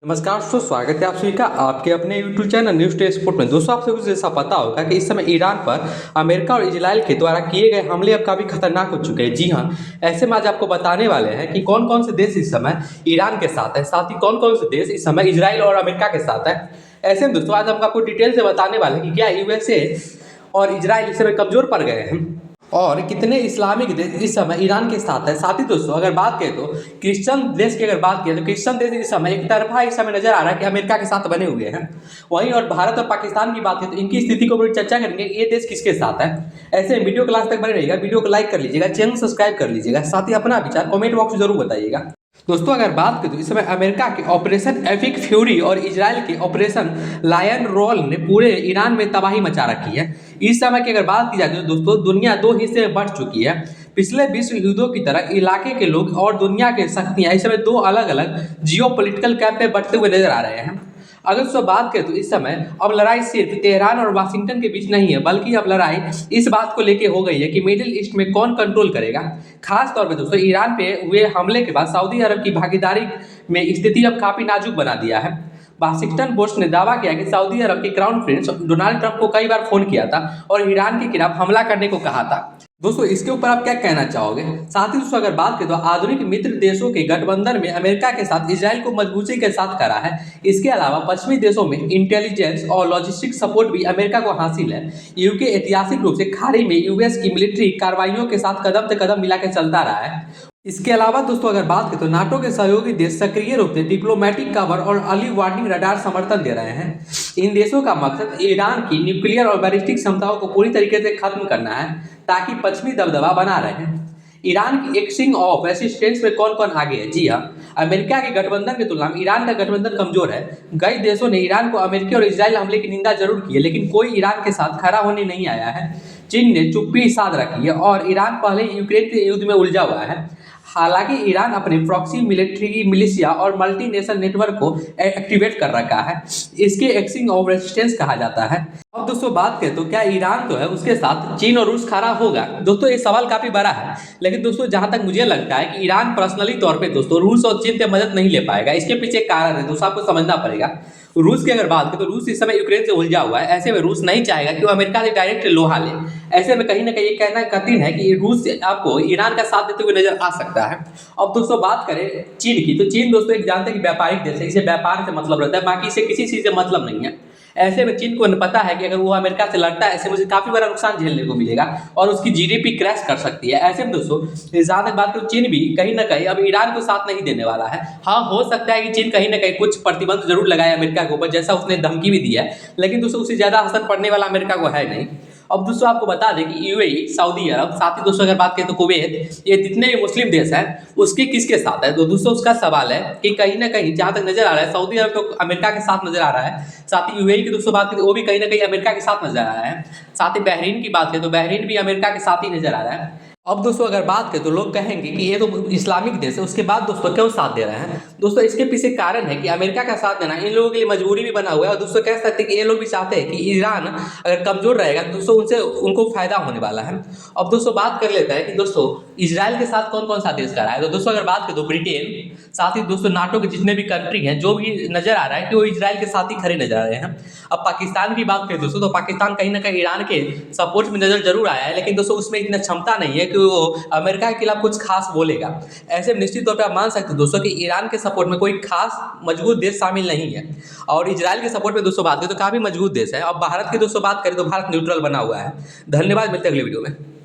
नमस्कार दोस्तों, स्वागत है आप सभी का आपके अपने YouTube channel news day sport में। दोस्तों, आपसे कुछ जैसा पता होगा कि इस समय ईरान पर अमेरिका और इजराइल के द्वारा किए गए हमले अब काफ़ी खतरनाक हो चुके हैं। जी हाँ, ऐसे में आज आपको बताने वाले हैं कि कौन कौन से देश इस समय ईरान के साथ है, साथ ही कौन कौन से देश इस समय इजराइल और अमेरिका के साथ है। ऐसे में दोस्तों आज हम आपको डिटेल से बताने वाले हैं कि क्या USA और इजराइल इस समय कमज़ोर पड़ गए हैं और कितने इस्लामिक देश इस समय ईरान के साथ है। साथ ही दोस्तों अगर बात करें तो क्रिश्चियन देश की अगर बात करें तो क्रिश्चियन देश इस समय एक तरफा इस समय नजर आ रहा है कि अमेरिका के साथ बने हुए हैं। वहीं और भारत और पाकिस्तान की बात करें तो इनकी स्थिति को पूरी चर्चा करेंगे, ये देश किसके साथ है। ऐसे वीडियो को लास्ट तक बने रहिएगा, वीडियो को लाइक कर लीजिएगा, चैनल सब्सक्राइब कर लीजिएगा, साथ ही अपना विचार कमेंट बॉक्स में जरूर बताइएगा। दोस्तों अगर बात करें तो इस समय अमेरिका के ऑपरेशन एपिक फ्यूरी और इजराइल के ऑपरेशन लायन रोल ने पूरे ईरान में तबाही मचा रखी है। इस समय की अगर बात की जाए तो दोस्तों दुनिया दो हिस्से में बढ़ चुकी है। पिछले विश्व युद्धों की तरह इलाके के लोग और दुनिया के शक्तियां इस समय दो अलग अलग जियो पोलिटिकल कैंप में बढ़ते हुए नजर आ रहे हैं। अगर उससे बात करें तो इस समय अब लड़ाई सिर्फ तेहरान और वाशिंगटन के बीच नहीं है, बल्कि अब लड़ाई इस बात को लेके हो गई है कि मिडिल ईस्ट में कौन कंट्रोल करेगा। खास तौर पे दोस्तों ईरान पे हुए हमले के बाद सऊदी अरब की भागीदारी में स्थिति अब काफी नाजुक बना दिया है। वाशिंगटन पोस्ट ने दावा किया कि सऊदी अरब के क्राउन प्रिंस डोनाल्ड ट्रंप को कई बार फोन किया था और ईरान के खिलाफ हमला करने को कहा था। दोस्तों इसके ऊपर आप क्या कहना चाहोगे। साथ ही दोस्तों अगर बात करें तो आधुनिक मित्र देशों के गठबंधन में अमेरिका के साथ इजराइल को मजबूती के साथ करा है। इसके अलावा पश्चिमी देशों में इंटेलिजेंस और लॉजिस्टिक सपोर्ट भी अमेरिका को हासिल है। यूके ऐतिहासिक रूप से खाड़ी में यूएस की मिलिट्री कार्रवाइयों के साथ कदम से कदम मिला के चलता रहा है। इसके अलावा दोस्तों अगर बात करें तो नाटो के सहयोगी देश सक्रिय रूप से डिप्लोमेटिक कवर और अर्ली वार्निंग रडार समर्थन दे रहे हैं। इन देशों का मकसद ईरान की न्यूक्लियर और बैलिस्टिक क्षमताओं को पूरी तरीके से खत्म करना है, ताकि पश्चिमी दबदबा बना रहे। ईरान की एक्सिंग ऑफ रेसिस्टेंस में कौन कौन आगे है। जी हाँ, अमेरिका के गठबंधन की तुलना में ईरान का गठबंधन कमजोर है। कई देशों ने ईरान को अमेरिकी और इजराइल हमले की निंदा जरूर की है, लेकिन कोई ईरान के साथ खड़ा होने नहीं आया है। चीन ने चुप्पी साध रखी है और ईरान पहले यूक्रेन के युद्ध में उलझा हुआ है। हालांकि ईरान अपने प्रॉक्सी मिलिट्री मिलिशिया और मल्टीनेशनल नेटवर्क को एक्टिवेट कर रखा है। इसके एक्सिंग ऑफ रेजिस्टेंस कहा जाता है। अब दोस्तों बात करें तो क्या ईरान तो है उसके साथ चीन और रूस खड़ा होगा। दोस्तों ये सवाल काफी बड़ा है, लेकिन दोस्तों जहां तक मुझे लगता है कि ईरान पर्सनली तौर पे दोस्तों रूस और चीन से मदद नहीं ले पाएगा। इसके पीछे कारण है दोस्तों, आपको समझना पड़ेगा। रूस की अगर बात करें तो रूस इस समय यूक्रेन से उलझा हुआ है। ऐसे में रूस नहीं चाहेगा कि वो अमेरिका से डायरेक्ट लोहा ले। ऐसे में कहीं ना कहीं ये कहना कठिन है कि रूस आपको ईरान का साथ देते हुए नजर आ सकता है। अब दोस्तों बात करें चीन की, तो चीन दोस्तों एक जानते हैं कि व्यापारिक देश है, इसे व्यापार से मतलब रहता है, बाकी इसे किसी चीज से मतलब नहीं है। ऐसे में चीन को पता है कि अगर वो अमेरिका से लड़ता है ऐसे मुझे काफी बड़ा नुकसान झेलने को मिलेगा और उसकी जीडीपी क्रैश कर सकती है। ऐसे में दोस्तों जहां तक बात करूं चीन भी कहीं ना कहीं अब ईरान को साथ नहीं देने वाला है। हाँ, हो सकता है कि चीन कहीं ना कहीं कुछ प्रतिबंध जरूर लगाए अमेरिका के ऊपर, जैसा उसने धमकी भी दी है, लेकिन दोस्तों उससे ज्यादा असर पड़ने वाला अमेरिका को है नहीं। अब दोस्तों आपको बता दें कि यूएई, सऊदी अरब, साथ ही दोस्तों अगर बात करें तो कुवैत, ये जितने भी मुस्लिम देश हैं उसके किसके साथ है। तो दोस्तों उसका सवाल है कि कहीं ना कहीं जहां तक नजर आ रहा है सऊदी अरब तो अमेरिका के साथ नजर आ रहा है। साथ ही यूएई की दोस्तों बात करें वो भी कहीं ना कहीं अमेरिका के साथ नजर आ रहा है। साथ ही बहरीन की बात करें तो बहरीन भी अमेरिका के साथ ही नजर आ रहा है। अब दोस्तों अगर बात करें तो लोग कहेंगे कि ये तो इस्लामिक देश है, उसके बाद दोस्तों क्यों साथ दे रहे हैं। दोस्तों इसके पीछे कारण है कि अमेरिका का साथ देना इन लोगों के लिए मजबूरी भी बना हुआ है और दोस्तों कह सकते हैं कि ये लोग भी चाहते हैं कि ईरान अगर कमजोर रहेगा तो दोस्तों उनसे उनको फायदा होने वाला है। अब दोस्तों बात कर लेते हैं कि दोस्तों इजराइल के साथ कौन कौन सा देश कर रहा है। तो दोस्तों अगर बात करें तो ब्रिटेन, साथ ही दोस्तों नाटो के जितने भी कंट्री हैं जो भी नजर आ रहा है कि वो इजराइल के साथ ही खड़े नजर आ रहे हैं। अब पाकिस्तान की बात करें दोस्तों तो पाकिस्तान कहीं ना कहीं ईरान के सपोर्ट में नजर जरूर आया है, लेकिन दोस्तों उसमें इतना क्षमता नहीं है कि वो अमेरिका के खिलाफ कुछ खास बोलेगा। ऐसे में निश्चित तौर पे आप मान सकते हैं दोस्तों कि ईरान के सपोर्ट में कोई खास मजबूत देश शामिल नहीं है और इजराइल के सपोर्ट में दोस्तों बात करें तो काफी मजबूत देश है। अब भारत की दोस्तों बात करें तो भारत न्यूट्रल बना हुआ है। धन्यवाद, मिलते हैं अगले वीडियो में।